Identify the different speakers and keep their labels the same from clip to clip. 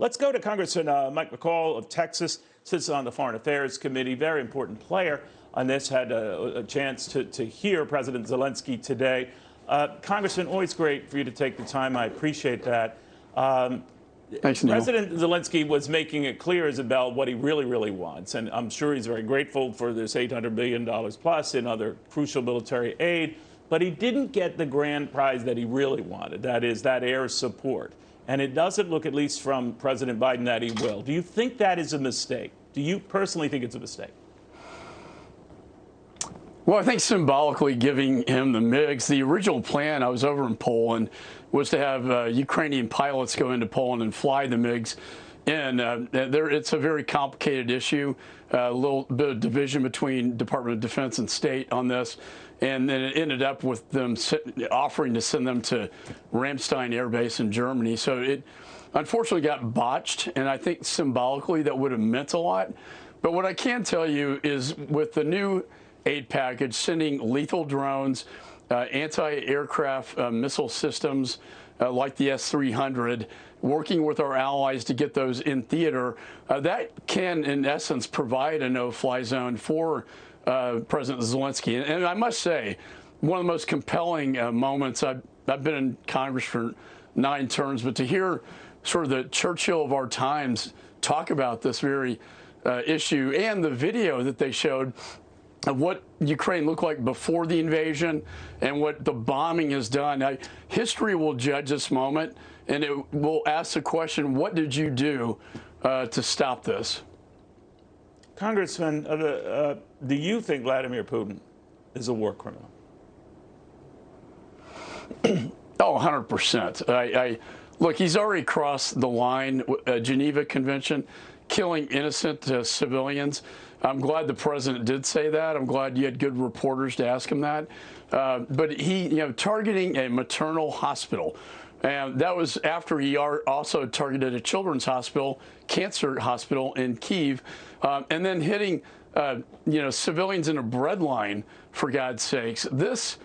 Speaker 1: Let's go to Congressman Mike McCaul of Texas, sits on the Foreign Affairs Committee, very important player on this, had a chance to hear President Zelensky today. Congressman, always great for you to take the time. I appreciate that.
Speaker 2: Thanks, Neil.
Speaker 1: President Zelensky was making it clear, Isabel, what he really wants. And I'm sure he's very grateful for this $800 billion plus in other crucial military aid. But he didn't get the grand prize that he really wanted, that is, that air support. And it doesn't look, at least from President Biden, that he will. Do you think that is a mistake? Do you personally think it's a mistake?
Speaker 2: Well, I think symbolically giving him the MiGs, the original plan, I was over in Poland, was to have Ukrainian pilots go into Poland and fly the MiGs in. It's a very complicated issue, a little bit of division between Department of Defense and State on this. And then it ended up with them offering to send them to Ramstein Air Base in Germany. So it unfortunately got botched, and I think symbolically that would have meant a lot. But what I can tell you is with the new aid package, sending lethal drones, anti-aircraft missile systems like the S-300, working with our allies to get those in theater, that can, in essence, provide a no-fly zone for President Zelensky. And I must say, one of the most compelling moments, I've been in Congress for 9 terms, but to hear sort of the Churchill of our times talk about this very issue and the video that they showed of what Ukraine looked like before the invasion and what the bombing has done. History will judge this moment, and it will ask the question, what did you do to stop this?
Speaker 1: Congressman, do you think Vladimir Putin is a war criminal?
Speaker 2: Oh, 100%. Look, he's already crossed the line, Geneva Convention, killing innocent civilians. I'm glad the president did say that. I'm glad you had good reporters to ask him that. But he, targeting a maternal hospital. And that was after he also targeted a children's hospital, cancer hospital in Kyiv, and then hitting, civilians in a bread line, for God's sakes. This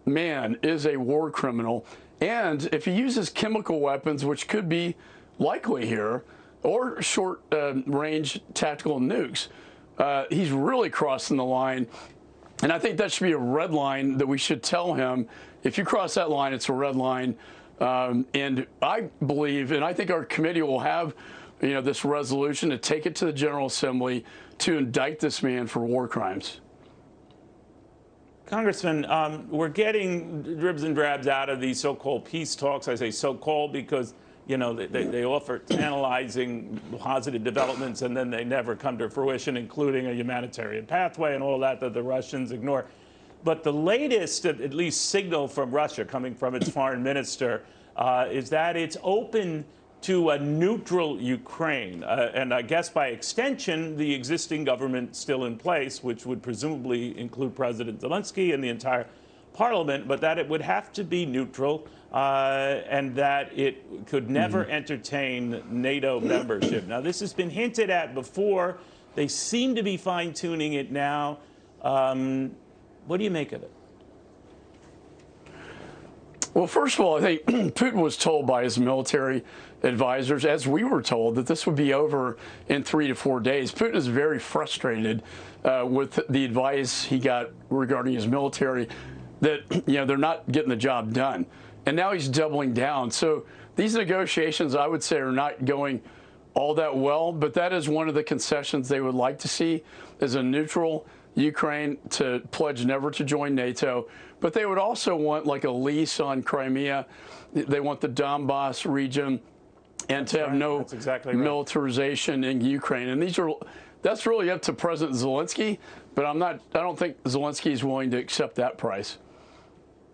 Speaker 2: man is a war criminal. And if he uses chemical weapons, which could be likely here, or short-range tactical nukes, he's really crossing the line. And I think that should be a red line that we should tell him, if you cross that line, it's a red line. And I believe, and I think our committee will have, this resolution to take it to the General Assembly to indict this man for war crimes.
Speaker 1: Congressman, we're getting dribs and drabs out of these so-called peace talks. I say so-called because, they offer tantalizing positive developments, and then they never come to fruition, including a humanitarian pathway and all that the Russians ignore. But the latest, at least, signal from Russia, coming from its foreign minister, is that it's open to a neutral Ukraine. And I guess by extension, the existing government still in place, which would presumably include President Zelensky and the entire parliament, but that it would have to be neutral and that it could never entertain NATO membership. Now, this has been hinted at before. They seem to be fine-tuning it now. What do you make of it?
Speaker 2: Well, first of all, I think Putin was told by his military advisors, as we were told, that this would be over in 3 to 4 days. Putin is very frustrated with the advice he got regarding his military that, they're not getting the job done. And now he's doubling down. So these negotiations, I would say, are not going all that well, but that is one of the concessions they would like to see, is a neutral Ukraine to pledge never to join NATO. But they would also want like a lease on Crimea. They want the Donbass region and to have no militarization in Ukraine. And that's really up to President Zelensky, but I don't think Zelensky is willing to accept that price.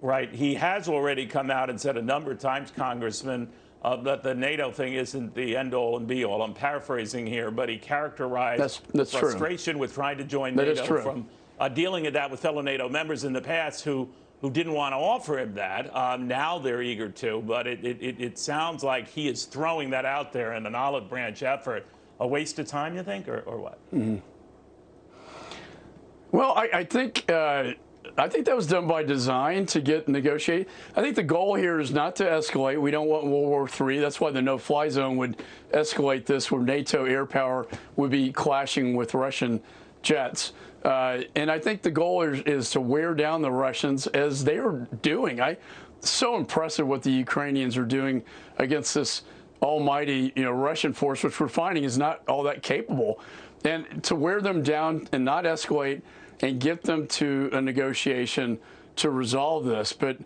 Speaker 1: Right. He has already come out and said a number of times, Congressman, that the NATO thing isn't the end-all and be-all. I'm paraphrasing here, but he characterized the frustration with trying to join NATO from dealing with that with fellow NATO members in the past who didn't want to offer him that. Now they're eager to, but it sounds like he is throwing that out there in an olive branch effort. A waste of time, you think, or what?
Speaker 2: Well, I think I think that was done by design to get negotiate. I think the goal here is not to escalate. We don't want World War III. That's why the no-fly zone would escalate this, where NATO air power would be clashing with Russian jets. And I think the goal is to wear down the Russians, as they are doing. So impressive what the Ukrainians are doing against this almighty, Russian force, which we're finding is not all that capable. And to wear them down and not escalate and get them to a negotiation to resolve this. But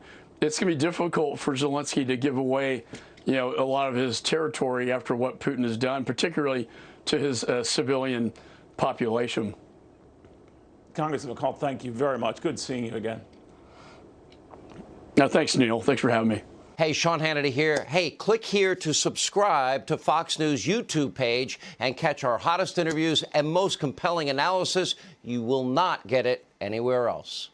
Speaker 2: it's going to be difficult for Zelensky to give away, a lot of his territory after what Putin has done, particularly to his civilian population.
Speaker 1: Congressman McCaul, thank you very much. Good seeing you again.
Speaker 2: No, thanks, Neil. Thanks for having me.
Speaker 3: Hey, Sean Hannity here. Hey, click here to subscribe to Fox News YouTube page and catch our hottest interviews and most compelling analysis. You will not get it anywhere else.